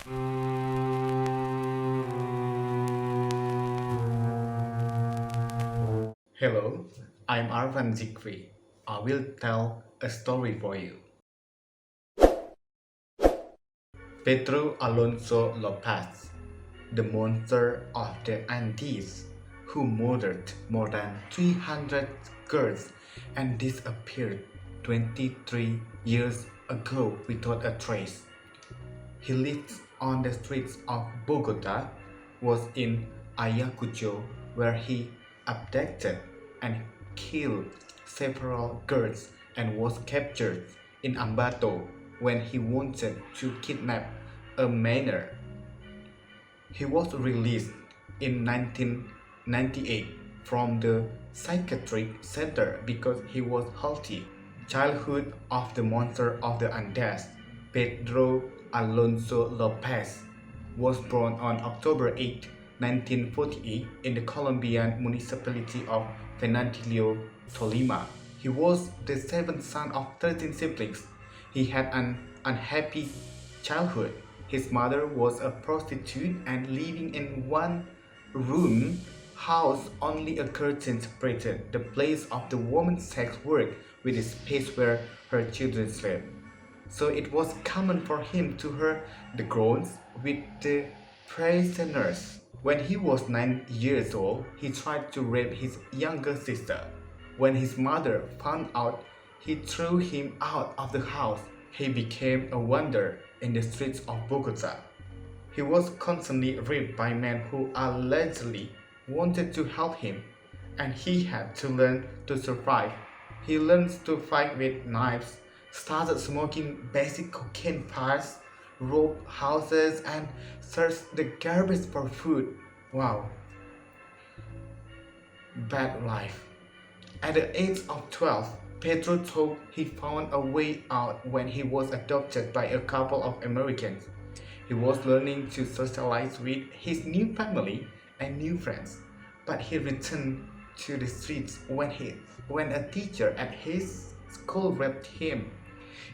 Hello, I'm Arvan. I will tell a story for you. Pedro Alonso López, the monster of the Andes, who murdered more than 300 girls and disappeared 23 years ago without a trace. He lived on the streets of Bogota, was in Ayacucho, where he abducted and killed several girls, and was captured in Ambato when he wanted to kidnap a minor. He was released in 1998 from the psychiatric center because he was healthy. Childhood of the monster of the Andes, Pedro Alonso Lopez, was born on October 8, 1948 in the Colombian municipality of Venantillo, Tolima. He was the seventh son of 13 siblings. He had an unhappy childhood. His mother was a prostitute and living in one room house only a curtain separated the place of the woman's sex work with the space where her children slept. So it was common for him to hurt the groans with the prisoners. When he was 9 years old, he tried to rape his younger sister. When his mother found out, he threw him out of the house. He became a wanderer in the streets of Bogota. He was constantly raped by men who allegedly wanted to help him, and he had to learn to survive. He learned to fight with knives, started smoking basic cocaine pipes, robbed houses, and searched the garbage for food. Wow, bad life. At the age of 12, Pedro thought he found a way out when he was adopted by a couple of Americans. He was learning to socialize with his new family and new friends, but he returned to the streets when a teacher at his school raped him.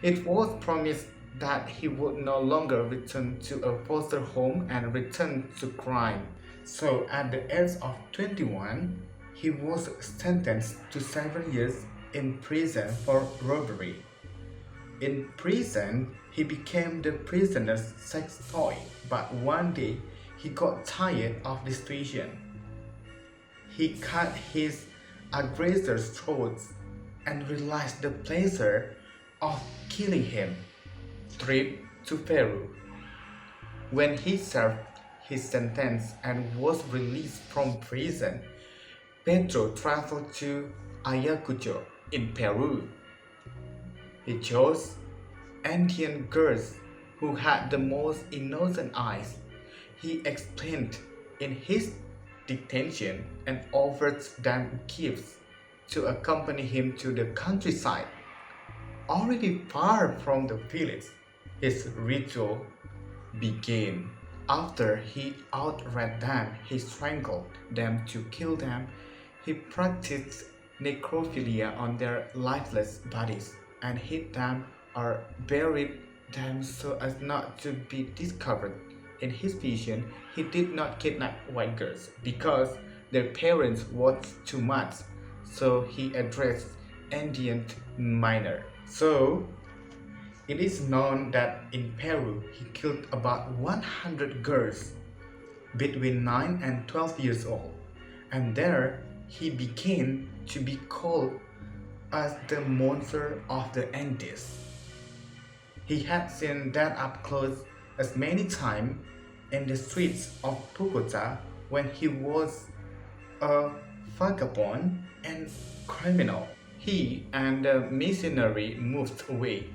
It was promised that he would no longer return to a foster home and return to crime. So at the age of 21, he was sentenced to 7 years in prison for robbery. In prison, he became the prisoner's sex toy, but one day he got tired of the situation. He cut his aggressor's throats and realized the pleasure of killing him. Trip to Peru. When he served his sentence and was released from prison, Pedro traveled to Ayacucho in Peru. He chose Andean girls who had the most innocent eyes. He explained in his detention and offered them gifts to accompany him to the countryside. Already far from the village, his ritual began. After he outran them, he strangled them to kill them. He practiced necrophilia on their lifeless bodies and hid them or buried them so as not to be discovered. In his vision, he did not kidnap white girls because their parents wanted too much, so he addressed Indian minor. So, it is known that in Peru he killed about 100 girls between 9 and 12 years old, and there he began to be called as the monster of the Andes. He had seen that up close as many times in the streets of Bogota when he was a vagabond and criminal. He and the missionary moved away.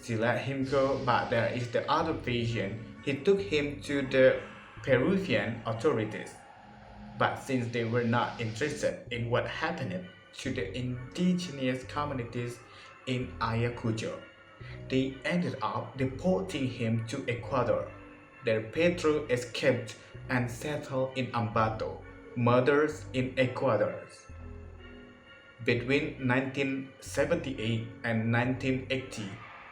She let him go, but there is the other version. He took him to the Peruvian authorities. But since they were not interested in what happened to the indigenous communities in Ayacucho, they ended up deporting him to Ecuador. There Pedro escaped and settled in Ambato, murders in Ecuador. Between 1978 and 1980,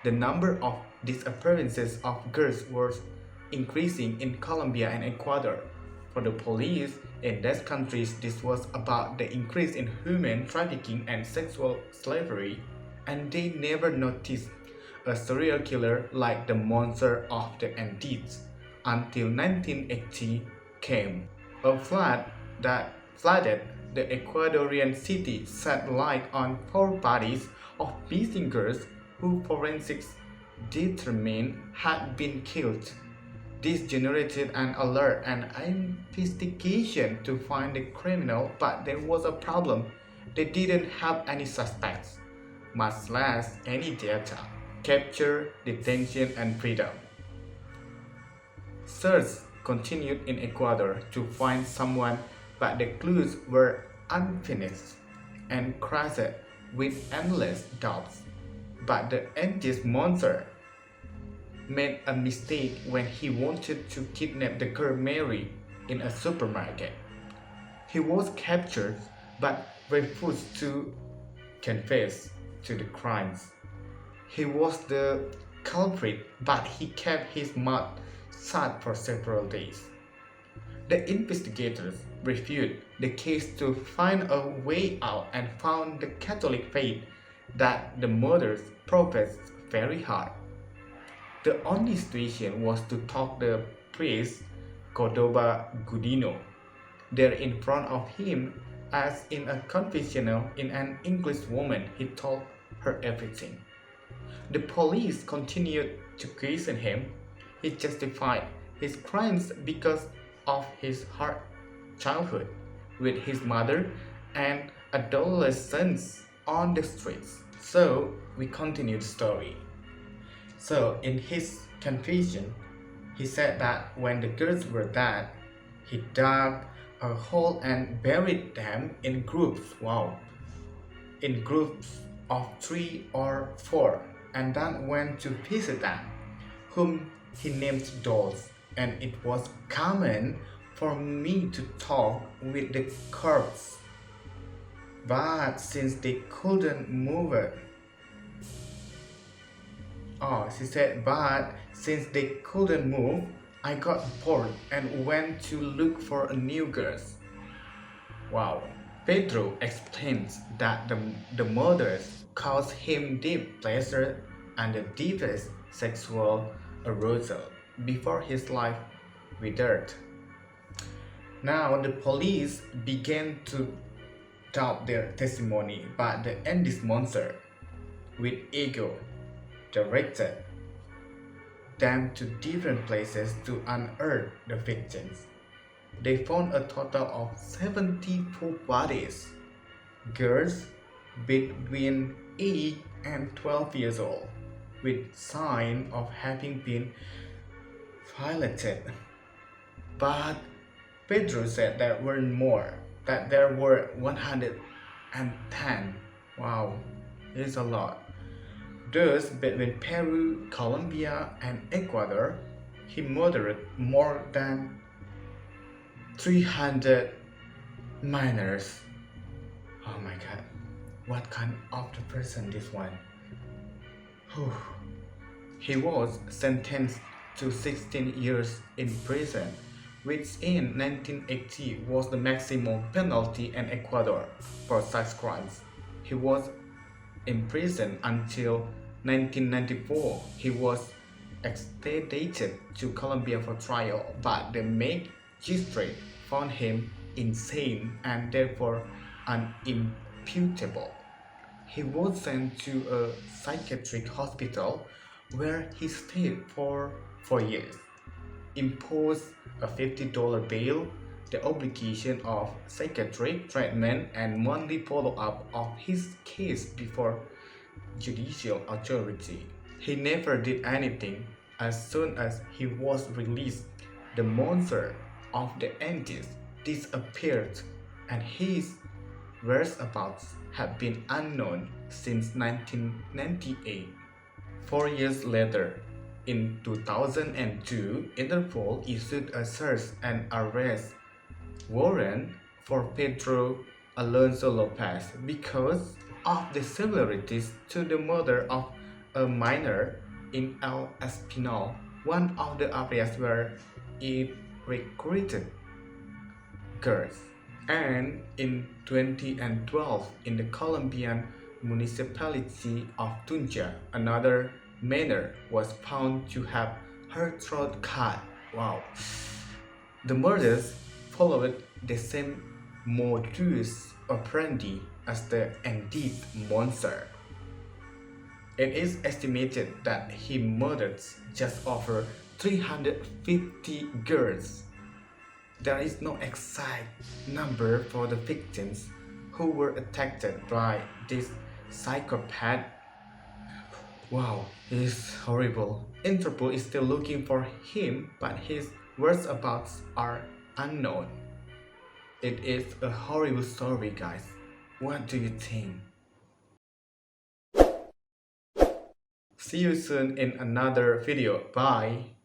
the number of disappearances of girls was increasing in Colombia and Ecuador. For the police in these countries, this was about the increase in human trafficking and sexual slavery, and they never noticed a serial killer like the monster of the Andes until 1980 came. A flood that flooded the Ecuadorian city set light on four bodies of missing girls who forensics determined had been killed. This generated an alert and investigation to find the criminal, but there was a problem. They didn't have any suspects, much less any data. Capture, detention, and freedom. Search continued in Ecuador to find someone, but the clues were unfinished and crushed with endless doubts. But the Andes monster made a mistake when he wanted to kidnap the girl Mary in a supermarket. He was captured but refused to confess to the crimes. He was the culprit, but he kept his mouth shut for several days. The investigators reviewed the case to find a way out and found the Catholic faith that the murderers professed very hard. The only solution was to talk the priest Cordoba Gudino there in front of him, as in a confessional in an English woman. He told her everything. The police continued to question him. He justified his crimes because of his hard childhood with his mother and adolescence on the streets. So we continue the story. So in his confession, he said that when the girls were dead, he dug a hole and buried them in groups. Wow. In groups of 3 or 4, and then went to visit them, whom he named dolls. And it was common for me to talk with the corpse, but since they couldn't move it, she said, but since they couldn't move, I got bored and went to look for a new girl. Wow. Pedro explains that the murders caused him deep pleasure and the deepest sexual arousal before his life withered. Now the police began to doubt their testimony, but the Andes monster, with ego, directed them to different places to unearth the victims. They found a total of 74 bodies, girls between 8 and 12 years old, with signs of having been violated. But Pedro said there were more, that there were 110. Wow, it is a lot. Thus, between Peru, Colombia, and Ecuador, he murdered more than 300 minors. Oh my god, what kind of the person this one? Whew. He was sentenced to 16 years in prison, which in 1980 was the maximum penalty in Ecuador for such crimes. He was imprisoned until 1994. He was extradited to Colombia for trial, but the magistrate found him insane and therefore unimputable. He was sent to a psychiatric hospital where he stayed for 4 years, imposed a $50 bail, the obligation of psychiatric treatment, and monthly follow-up of his case before judicial authority. He never did anything. As soon as he was released, the monster of the Andes disappeared, and his whereabouts have been unknown since 1998. 4 years later, in 2002, Interpol issued a search and arrest warrant for Pedro Alonso López because of the similarities to the murder of a minor in El Espinal, one of the areas where it recruited girls. And in 2012, in the Colombian municipality of Tunja, another minor was found to have her throat cut. Wow. The murders followed the same modus operandi as the Indeed monster. It is estimated that he murdered just over 350 girls. There is no exact number for the victims who were attacked by this psychopath. Wow, he's horrible. Interpol is still looking for him, but his whereabouts are unknown. It is a horrible story, guys. What do you think? See you soon in another video. Bye.